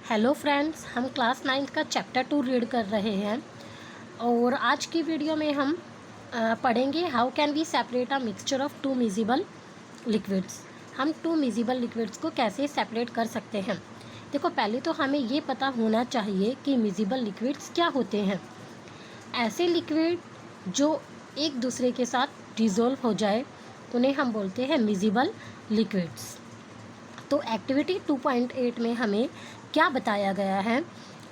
Hello friends, हम class 9 का chapter 2 read कर रहे हैं और आज की वीडियो में हम पढ़ेंगे how can we separate a mixture of two miscible liquids. हम टू मिजिबल लिक्विड्स को कैसे सेपरेट कर सकते हैं। देखो, पहले तो हमें ये पता होना चाहिए कि मिजिबल लिक्विड्स क्या होते हैं। ऐसे लिक्विड जो एक दूसरे के साथ डिज़ोल्व हो जाए उन्हें हम बोलते हैं मिजिबल लिक्विड्स। तो एक्टिविटी 2.8 में हमें क्या बताया गया है,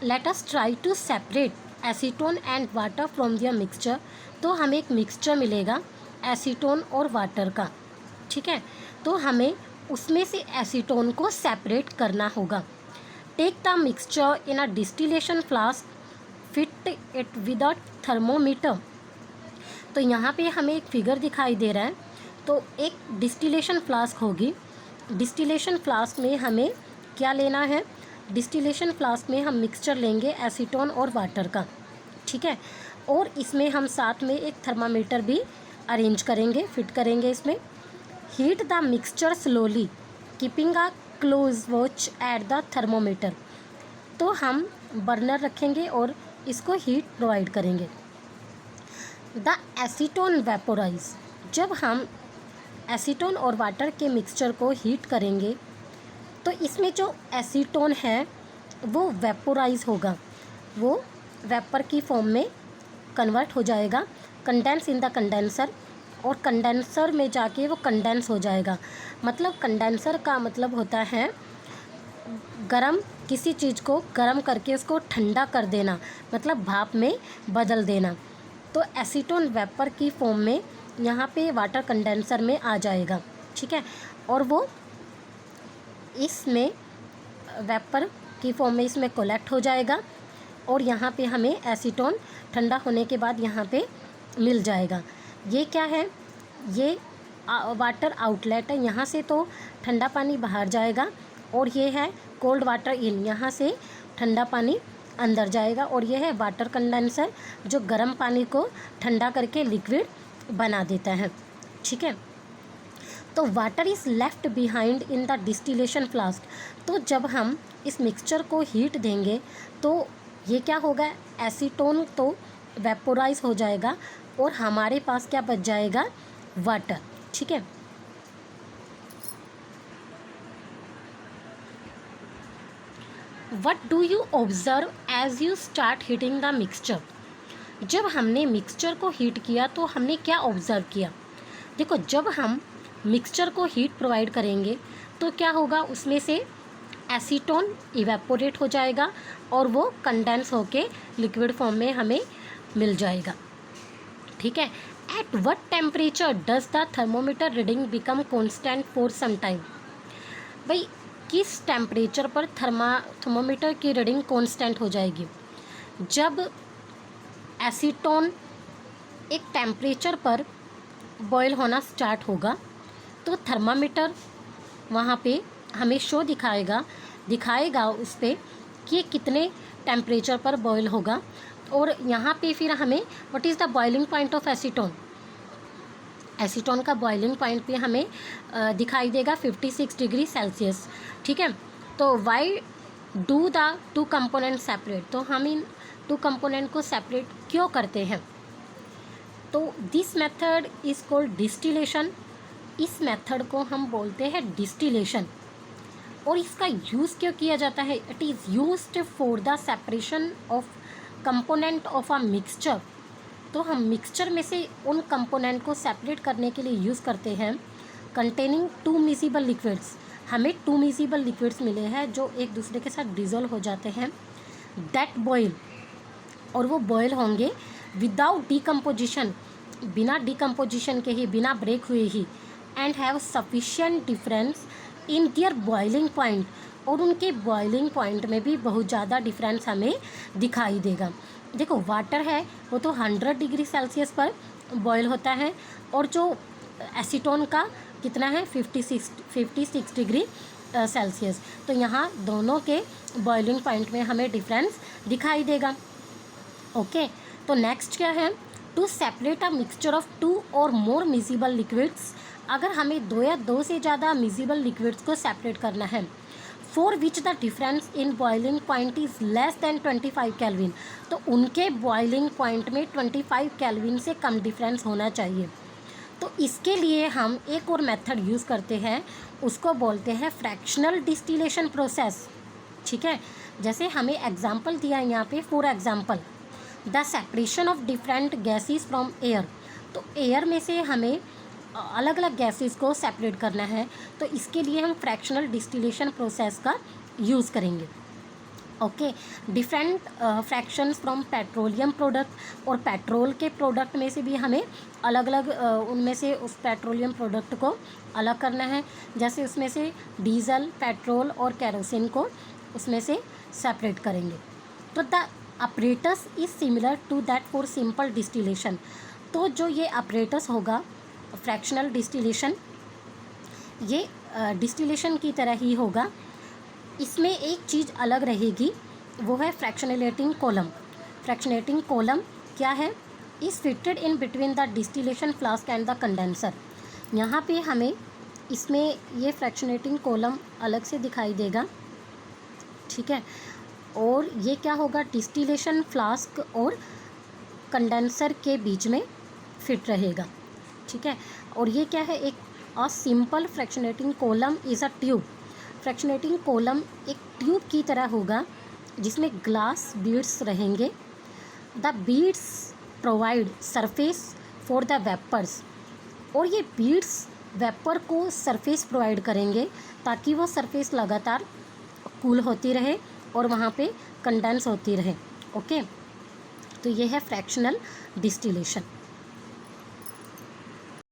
let us try to separate acetone and water from their mixture. तो हमें एक मिक्सचर मिलेगा एसीटोन और वाटर का, ठीक है। तो हमें उसमें से एसीटोन को सेपरेट करना होगा। Take the mixture in a distillation flask, fit it with a thermometer. तो यहाँ पे हमें एक फिगर दिखाई दे रहा है। तो एक डिस्टिलेशन फ्लास्क होगी। डिस्टिलेशन फ्लास्क में हमें क्या लेना है, डिस्टिलेशन फ्लास्क में हम मिक्सचर लेंगे एसीटोन और वाटर का, ठीक है। और इसमें हम साथ में एक थर्मामीटर भी अरेंज करेंगे, फिट करेंगे इसमें। Heat the mixture slowly keeping a close watch at the thermometer. तो हम बर्नर रखेंगे और इसको हीट प्रोवाइड करेंगे। द एसीटोन वेपोराइज, जब हम एसीटोन और वाटर के मिक्सचर को हीट करेंगे तो इसमें जो एसीटोन है वो वेपोराइज होगा, वो वेपर की फॉर्म में कन्वर्ट हो जाएगा, कंडेंस इन द कंडेंसर, और कंडेंसर में जाके वो कंडेंस हो जाएगा। मतलब कंडेंसर का मतलब होता है गरम, किसी चीज़ को गरम करके उसको ठंडा कर देना, मतलब भाप में बदल देना। तो एसीटोन वेपर की फॉर्म में यहाँ पे वाटर कंडेंसर में आ जाएगा, ठीक है। और वो इसमें वेपर की फॉर्म में इसमें कोलेक्ट हो जाएगा और यहाँ पे हमें एसीटोन ठंडा होने के बाद यहाँ पे मिल जाएगा। ये क्या है, ये वाटर आउटलेट है, यहाँ से तो ठंडा पानी बाहर जाएगा, और ये है कोल्ड वाटर इन, यहाँ से ठंडा पानी अंदर जाएगा। और ये है वाटर कंडेंसर जो गर्म पानी को ठंडा करके लिक्विड बना देता है, ठीक है। तो water is left behind in the distillation flask. तो जब हम इस मिक्सचर को हीट देंगे तो ये क्या होगा, एसीटोन तो वेपोराइज हो जाएगा और हमारे पास क्या बच जाएगा, वाटर, ठीक है। What do you observe as you start heating the mixture. जब हमने मिक्सचर को हीट किया तो हमने क्या ऑब्जर्व किया। देखो, जब हम मिक्सचर को हीट प्रोवाइड करेंगे तो क्या होगा, उसमें से एसीटोन इवेपोरेट हो जाएगा और वो कंडेंस होके लिक्विड फॉर्म में हमें मिल जाएगा, ठीक है। At what temperature does the thermometer reading become constant for some time. भाई, किस टेम्परेचर पर थर्मोमीटर की रीडिंग कांस्टेंट हो जाएगी, जब एसीटोन एक टेम्परेचर पर बॉयल होना स्टार्ट होगा तो थर्मामीटर वहाँ पे हमें शो दिखाएगा उस पर कि कितने टेम्परेचर पर बॉयल होगा। और यहाँ पे फिर हमें what is the boiling point of acetone, acetone का बॉइलिंग पॉइंट भी हमें दिखाई देगा 56 डिग्री सेल्सियस, ठीक है। तो why do the two component separate, तो हम इन टू कंपोनेंट को सेपरेट क्यों करते हैं। तो this method is called distillation. इस मेथड को हम बोलते हैं डिस्टिलेशन। और इसका यूज़ क्यों किया जाता है, it is used for the separation of component of a mixture. तो हम मिक्सचर में से उन कंपोनेंट को सेपरेट करने के लिए यूज़ करते हैं कंटेनिंग टू मिजिबल लिक्विड्स। हमें टू मिजिबल लिक्विड्स मिले हैं जो एक दूसरे के साथ डिज़ोल्व हो जाते हैं, दैट बॉयल, और वो बॉयल होंगे विदाउट डिकम्पोजिशन, बिना डिकम्पोजिशन के ही, बिना ब्रेक हुए ही, and have sufficient difference in their boiling point, और उनके बॉइलिंग पॉइंट में भी बहुत ज़्यादा डिफरेंस हमें दिखाई देगा। देखो, वाटर है वो तो 100 डिग्री सेल्सियस पर बॉयल होता है, और जो एसीटोन का कितना है 56 डिग्री सेल्सियस। तो यहाँ दोनों के बॉइलिंग पॉइंट में हमें डिफरेंस दिखाई देगा, ओके। तो नेक्स्ट क्या है, to separate a mixture of 2 or more miscible liquids. अगर हमें 2 या 2 से ज़्यादा मिजिबल लिक्विड्स को सेपरेट करना है, for which the difference in boiling point is less than 25 kelvin. तो उनके बॉइलिंग पॉइंट में 25 केल्विन से कम डिफरेंस होना चाहिए। तो इसके लिए हम एक और मेथड यूज़ करते हैं, उसको बोलते हैं फ्रैक्शनल डिस्टिलेशन प्रोसेस। ठीक है, जैसे हमें एग्जांपल दिया है यहाँ पे, for example the separation of different gases from air. तो एयर में से हमें अलग अलग गैसेस को सेपरेट करना है, तो इसके लिए हम फ्रैक्शनल डिस्टिलेशन प्रोसेस का यूज़ करेंगे। Okay, different fractions from petroleum product, और पेट्रोल के प्रोडक्ट में से भी हमें अलग अलग उनमें से उस पेट्रोलियम प्रोडक्ट को अलग करना है। जैसे उसमें से डीजल, पेट्रोल और केरोसिन को उसमें से सेपरेट करेंगे। तो the apparatus is similar to that for simple distillation. तो जो ये अपरेटस होगा फ्रैक्शनल डिस्टिलेशन, ये डिस्टिलेशन की तरह ही होगा। इसमें एक चीज़ अलग रहेगी, वो है फ्रैक्शनेटिंग कॉलम। फ्रैक्शनेटिंग कॉलम क्या है? Is fitted in between the distillation flask and the condenser. यहाँ पे हमें इसमें ये फ्रैक्शनेटिंग कॉलम अलग से दिखाई देगा। ठीक है, और ये क्या होगा? डिस्टिलेशन फ्लास्क और कंडेंसर के बीच में फिट रहेगा। ठीक है, और ये क्या है? एक simple fractionating column is a tube. Fractionating column एक ट्यूब की तरह होगा जिसमें ग्लास बीड्स रहेंगे। The beads provide surface for the vapours, और ये बीड्स वेपर को सरफेस प्रोवाइड करेंगे ताकि वो सरफेस लगातार कूल होती रहे और वहाँ पे कंडेंस होती रहे। ओके, तो ये है फ्रैक्शनल डिस्टिलेशन।